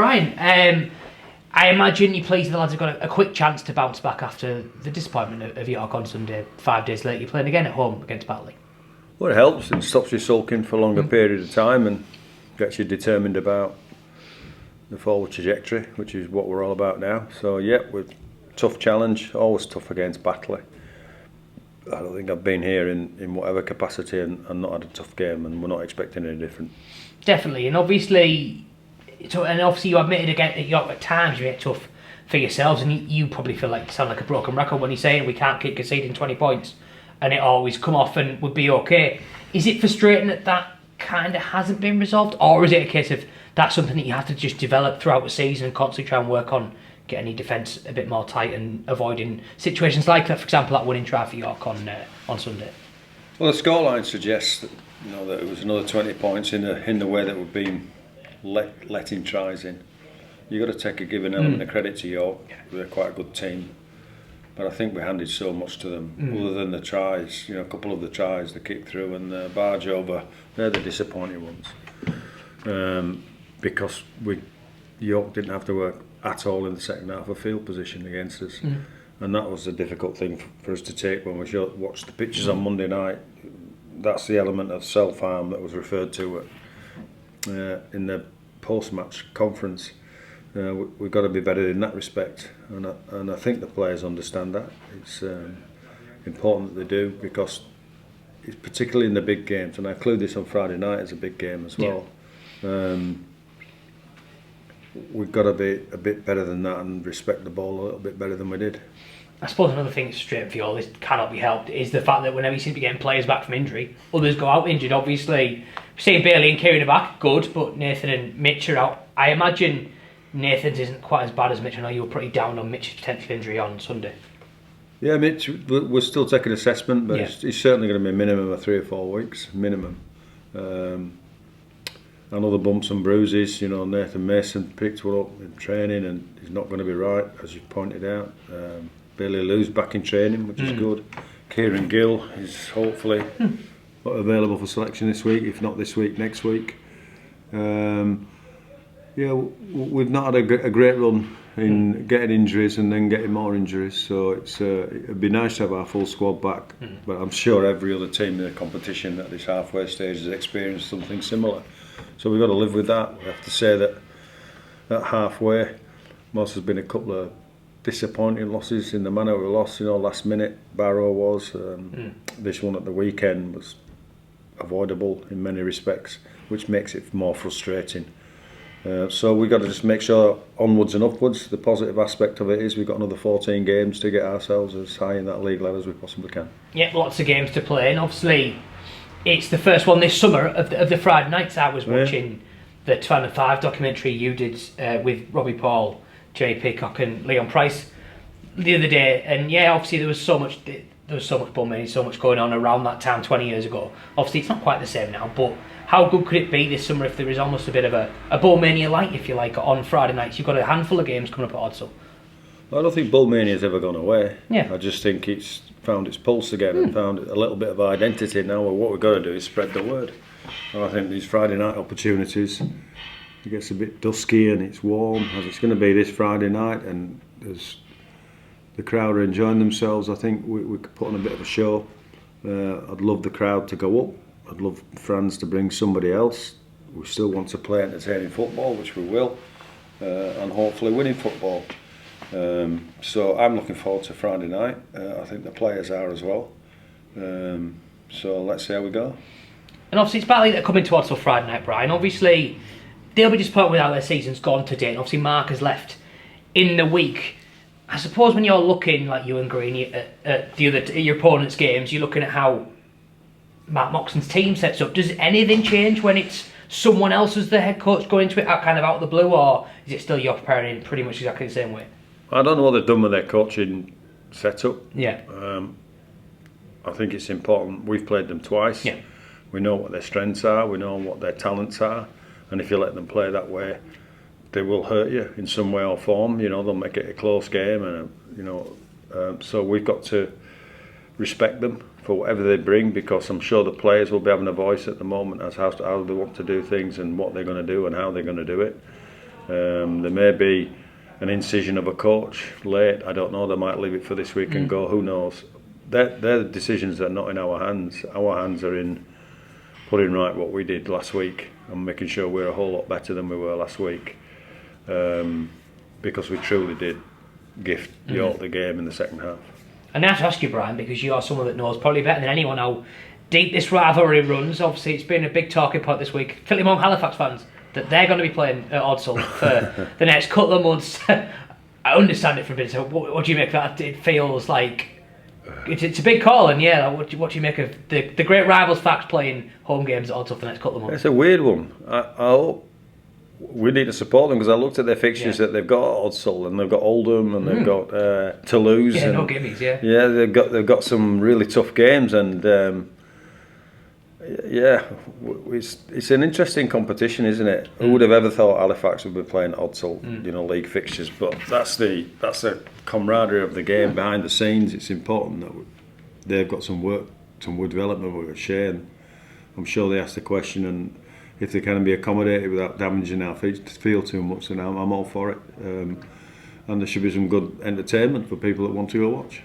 Brian, I imagine you pleased the lads have got a quick chance to bounce back after the disappointment of York on Sunday. 5 days later, you're playing again at home against Batley. Well, it helps. It stops you sulking for a longer period of time and gets you determined about the forward trajectory, which is what we're all about now. So, yeah, with tough challenge, always tough against Batley. I don't think I've been here in whatever capacity and not had a tough game, and we're not expecting any different. Definitely, and obviously you admitted again at York at times you get tough for yourselves, and you probably feel like you sound like a broken record when you're saying we can't keep conceding 20 points and it always come off and would be okay. Is it frustrating that kind of hasn't been resolved, or is it a case of that's something that you have to just develop throughout the season and constantly try and work on getting your defence a bit more tight and avoiding situations like that, for example, that winning try for York on Sunday? Well, the scoreline suggests that, that it was another 20 points in the way that we've been letting tries in. You've got to take a given element of credit to York. They're quite a good team, but I think we handed so much to them. Other than the tries, a couple of the tries, the kick through and the barge over, they're the disappointing ones. Because York didn't have to work at all in the second half of field position against us, and that was a difficult thing for us to take when we watched the pictures on Monday night. That's the element of self-harm that was referred to in the post-match conference. We've got to be better in that respect, and I think the players understand that. It's important that they do, because it's particularly in the big games, and I include this on Friday night as a big game as well. We've got to be a bit better than that and respect the ball a little bit better than we did. I suppose another thing that's straight for you all, this cannot be helped, is the fact that whenever you seem to be getting players back from injury, others go out injured. Obviously, seeing Bailey and Kieran are back, good, but Nathan and Mitch are out. I imagine Nathan's isn't quite as bad as Mitch. I know you were pretty down on Mitch's potential injury on Sunday. Yeah, Mitch, we're still taking assessment, but he's certainly going to be a minimum of 3 or 4 weeks, minimum. And other bumps and bruises, Nathan Mason picked one up in training and he's not going to be right, as you pointed out. Bailey Lou's back in training, which is good. Kieran Gill is hopefully available for selection this week, if not this week, next week. We've not had a great run in getting injuries and then getting more injuries, so it'd be nice to have our full squad back, but I'm sure every other team in the competition at this halfway stage has experienced something similar. So we've got to live with that. We have to say that at halfway, Moss has been a couple of disappointing losses in the manner we lost, last minute. Barrow was. This one at the weekend was avoidable in many respects, which makes it more frustrating. So we've got to just make sure onwards and upwards. The positive aspect of it is we've got another 14 games to get ourselves as high in that league level as we possibly can. Yeah, lots of games to play, and obviously it's the first one this summer of the Friday nights. I was watching the 2005 documentary you did with Robbie Paul, Jay Peacock and Leon Price the other day, and obviously there was so much bumming, so much going on around that time 20 years ago. Obviously it's not quite the same now, but how good could it be this summer if there is almost a bit of a Bullmania light, if you like, on Friday nights? You've got a handful of games coming up at Odsal. I don't think Bullmania's ever gone away. Yeah. I just think it's found its pulse again and found a little bit of identity now. What we've got to do is spread the word. And I think these Friday night opportunities, it gets a bit dusky and it's warm, as it's going to be this Friday night, and there's the crowd are enjoying themselves. I think we could put on a bit of a show. I'd love the crowd to go up. I'd love Franz to bring somebody else. We still want to play entertaining football, which we will, and hopefully winning football. So I'm looking forward to Friday night. I think the players are as well. So let's see how we go. And obviously it's Batley that are coming to Odsal Friday night, Brian. Obviously they'll be disappointed with how their season's gone to date. And obviously Mark has left in the week. I suppose when you're looking, like you and Greeny, at your opponent's games, you're looking at how Mark Moxon's team sets up. Does anything change when it's someone else as the head coach going into it kind of out of the blue, or is it still you're preparing in pretty much exactly the same way? I don't know what they've done with their coaching setup. Yeah. I think it's important. We've played them twice. Yeah. We know what their strengths are. We know what their talents are. And if you let them play that way, they will hurt you in some way or form. They'll make it a close game, and so we've got to respect them for whatever they bring, because I'm sure the players will be having a voice at the moment as how they want to do things and what they're going to do and how they're going to do it. There may be an incision of a coach late. I don't know. They might leave it for this week and go. Who knows? They're the decisions that are not in our hands. Our hands are in putting right what we did last week and making sure we're a whole lot better than we were last week, because we truly did gift York the game in the second half. And I have to ask you, Brian, because you are someone that knows probably better than anyone how deep this rivalry runs. Obviously, it's been a big talking point this week, particularly among Halifax fans, that they're going to be playing at Odsal for the next couple of months. I understand it for a bit. So, what do you make of that? It feels like it's a big call, and yeah, what do you make of the great rivals facts playing home games at Odsal for the next couple of months? It's a weird one. I hope we need to support them, because I looked at their fixtures that they've got at Odsal, and they've got Oldham, and they've got Toulouse. Yeah, and, no gimmies, yeah. Yeah, they've got some really tough games, and it's an interesting competition, isn't it? Who would have ever thought Halifax would be playing Odsal, league fixtures? But that's the camaraderie of the game behind the scenes. It's important that they've got some work, some development with Shane. I'm sure they asked the question, and if they can be accommodated without damaging our field too much, then I'm all for it. And there should be some good entertainment for people that want to go watch.